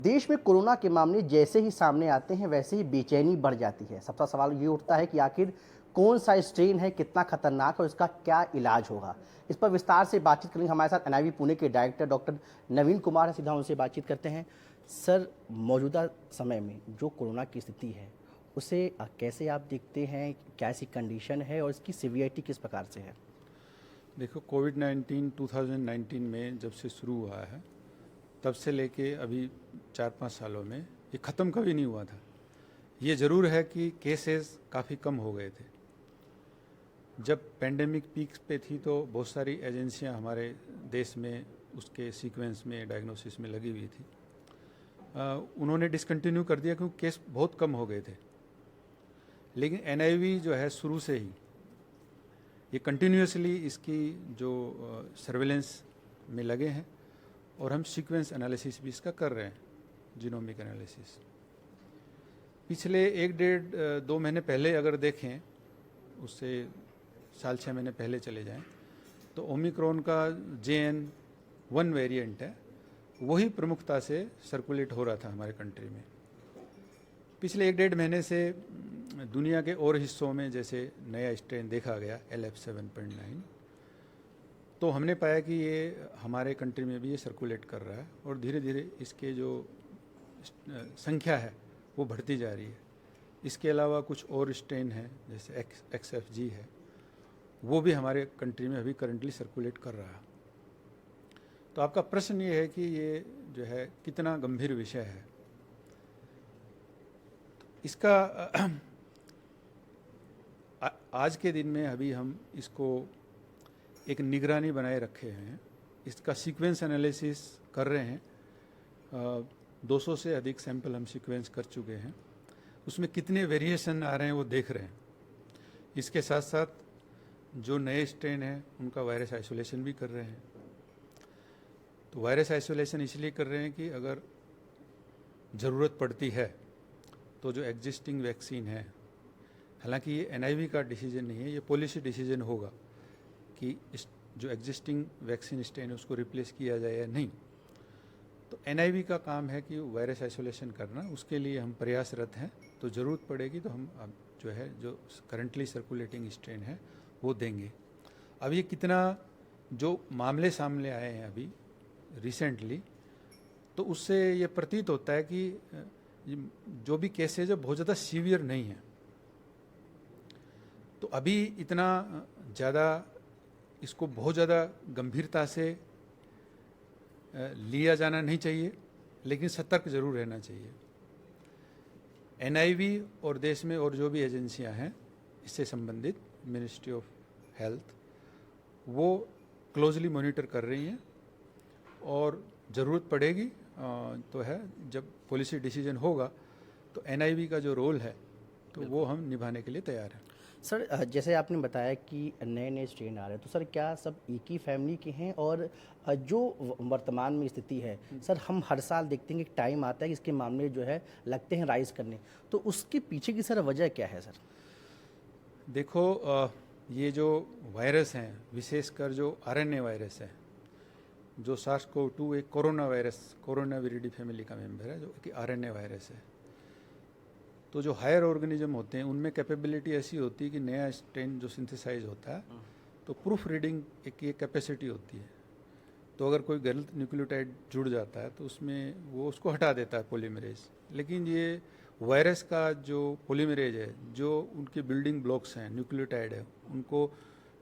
देश में कोरोना के मामले जैसे ही सामने आते हैं वैसे ही बेचैनी बढ़ जाती है। सबका सवाल ये उठता है कि आखिर कौन सा स्ट्रेन है, कितना खतरनाक है और इसका क्या इलाज होगा। इस पर विस्तार से बातचीत करेंगे। हमारे साथ एनआईवी पुणे के डायरेक्टर डॉक्टर नवीन कुमार है, सीधा उनसे बातचीत करते हैं। सर, मौजूदा समय में जो कोरोना की स्थिति है उसे कैसे आप देखते हैं, क्या ऐसी कंडीशन है और इसकी सीवियरिटी किस प्रकार से है? देखो, कोविड-19 2019 में जब से शुरू हुआ है तब से लेके अभी 4-5 सालों में ये ख़त्म कभी नहीं हुआ था। ये ज़रूर है कि केसेस काफ़ी कम हो गए थे। जब पेंडेमिक पीक पे थी तो बहुत सारी एजेंसियां हमारे देश में उसके सीक्वेंस में, डायग्नोसिस में लगी हुई थी। उन्होंने डिसकंटिन्यू कर दिया क्योंकि केस बहुत कम हो गए थे। लेकिन एनआईवी जो है शुरू से ही ये कंटिन्यूसली इसकी जो सर्वेलेंस में लगे हैं और हम सीक्वेंस एनालिसिस भी इसका कर रहे हैं, जीनोमिक एनालिसिस। पिछले 1-1.5-2 महीने पहले अगर देखें, उससे 6 महीने पहले चले जाएं, तो ओमिक्रॉन का JN.1 वेरिएंट है, वही प्रमुखता से सर्कुलेट हो रहा था हमारे कंट्री में। पिछले 1-1.5 महीने से दुनिया के और हिस्सों में जैसे नया स्ट्रेन देखा गया LF7.9, तो हमने पाया कि ये हमारे कंट्री में भी ये सर्कुलेट कर रहा है और धीरे धीरे इसके जो संख्या है वो बढ़ती जा रही है। इसके अलावा कुछ और स्ट्रेन है जैसे XFG है, वो भी हमारे कंट्री में अभी करंटली सर्कुलेट कर रहा है। तो आपका प्रश्न ये है कि ये जो है कितना गंभीर विषय है। इसका आज के दिन में अभी हम इसको एक निगरानी बनाए रखे हैं, इसका सीक्वेंस एनालिसिस कर रहे हैं। 200 से अधिक सैंपल हम सीक्वेंस कर चुके हैं, उसमें कितने वेरिएशन आ रहे हैं वो देख रहे हैं। इसके साथ साथ जो नए स्ट्रेन हैं उनका वायरस आइसोलेशन भी कर रहे हैं। तो वायरस आइसोलेशन इसलिए कर रहे हैं कि अगर ज़रूरत पड़ती है तो जो एग्जिस्टिंग वैक्सीन है, हालांकि ये एनआईवी का डिसीजन नहीं है, ये पॉलिसी डिसीजन होगा कि इस जो एग्जिस्टिंग वैक्सीन स्ट्रेन है उसको रिप्लेस किया जाए या नहीं। तो एनआईवी का काम है कि वायरस आइसोलेशन करना, उसके लिए हम प्रयासरत हैं। तो ज़रूरत पड़ेगी तो हम अब जो करंटली सर्कुलेटिंग स्ट्रेन है वो देंगे। अब ये कितना जो मामले सामने आए हैं अभी रिसेंटली, तो उससे ये प्रतीत होता है कि जो भी केसेज है बहुत ज़्यादा सीवियर नहीं है। तो अभी इतना ज़्यादा इसको बहुत ज़्यादा गंभीरता से लिया जाना नहीं चाहिए, लेकिन सतर्क जरूर रहना चाहिए। एनआईवी और देश में और जो भी एजेंसियां हैं इससे संबंधित, मिनिस्ट्री ऑफ हेल्थ, वो क्लोजली मॉनिटर कर रही हैं और ज़रूरत पड़ेगी तो है जब पॉलिसी डिसीजन होगा तो एनआईवी का जो रोल है तो वो हम निभाने के लिए तैयार हैं। सर, जैसे आपने बताया कि नए नए स्ट्रेन आ रहे हैं, तो सर क्या सब एक ही फैमिली के हैं? और जो वर्तमान में स्थिति है सर, हम हर साल देखते हैं कि टाइम आता है कि इसके मामले जो है लगते हैं राइज करने, तो उसके पीछे की सर वजह क्या है सर? देखो, ये जो वायरस हैं, विशेषकर जो आरएनए वायरस है, जो SARS-CoV-2 एक corona virus, corona viride family का मेंबर है, जो कि आरएनए वायरस है। तो जो हायर ऑर्गेनिज्म होते हैं उनमें कैपेबिलिटी ऐसी होती है कि नया स्ट्रेन जो सिंथेसाइज होता है तो प्रूफ रीडिंग एक ये कैपेसिटी होती है। तो अगर कोई गलत न्यूक्लियोटाइड जुड़ जाता है तो उसमें वो उसको हटा देता है पॉलीमरेज। लेकिन ये वायरस का जो पॉलीमरेज है, जो उनके बिल्डिंग ब्लॉक्स हैं, न्यूक्लियोटाइड है, उनको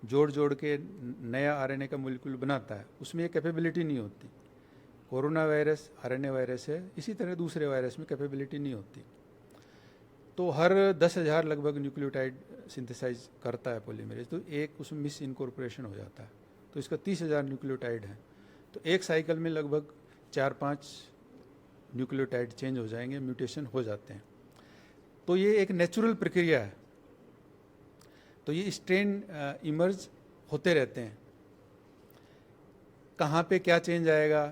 जोड़ जोड़ के नया आरएनए का मोलिक्यूल बनाता है, उसमें ये कैपेबिलिटी नहीं होती। कोरोना वायरस आरएनए वायरस है, इसी तरह दूसरे वायरस में कैपेबिलिटी नहीं होती। तो हर 10,000 लगभग न्यूक्लियोटाइड सिंथेसाइज करता है पॉलीमरेज, तो एक उसमें मिस इनकॉर्पोरेशन हो जाता है। तो इसका 30,000 न्यूक्लियोटाइड है, तो एक साइकिल में लगभग 4-5 न्यूक्लियोटाइड चेंज हो जाएंगे, म्यूटेशन हो जाते हैं। तो ये एक नेचुरल प्रक्रिया है। तो ये स्ट्रेन इमर्ज होते रहते हैं। कहाँ पे क्या चेंज आएगा,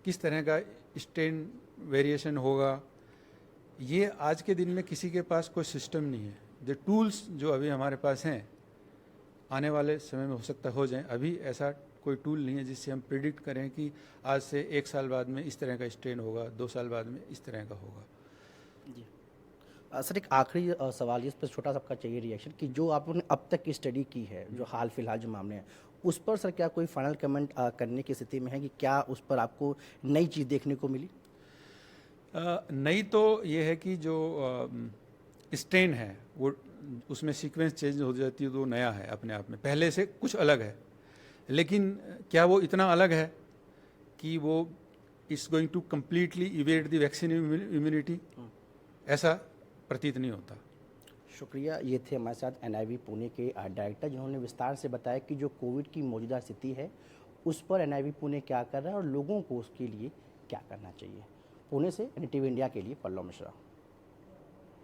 किस तरह का स्ट्रेन वेरिएशन होगा, ये आज के दिन में किसी के पास कोई सिस्टम नहीं है। जो टूल्स जो अभी हमारे पास हैं, आने वाले समय में हो सकता हो जाए, अभी ऐसा कोई टूल नहीं है जिससे हम प्रिडिक्ट करें कि आज से 1 साल बाद में इस तरह का स्ट्रेन होगा, 2 साल बाद में इस तरह का होगा। जी। सर एक आखिरी सवाल इस पर छोटा सा आपका चाहिए रिएक्शन कि जो आपने अब तक की स्टडी की है, जो हाल फिलहाल जो मामले हैं, उस पर सर क्या कोई फाइनल कमेंट करने की स्थिति में है कि क्या उस पर आपको नई चीज़ देखने को मिली? नई तो ये है कि जो स्ट्रेन है वो उसमें सीक्वेंस चेंज हो जाती है तो नया है अपने आप में, पहले से कुछ अलग है। लेकिन क्या वो इतना अलग है कि वो is going to completely evade the vaccine immunity, ऐसा प्रतीत नहीं होता। शुक्रिया। ये थे हमारे साथ एनआईवी पुणे के डायरेक्टर, जिन्होंने विस्तार से बताया कि जो कोविड की मौजूदा स्थिति है उस पर एनआईवी पुणे क्या कर रहा है और लोगों को उसके लिए क्या करना चाहिए। पुणे से एनडीटीवी इंडिया के लिए पल्लव मिश्रा।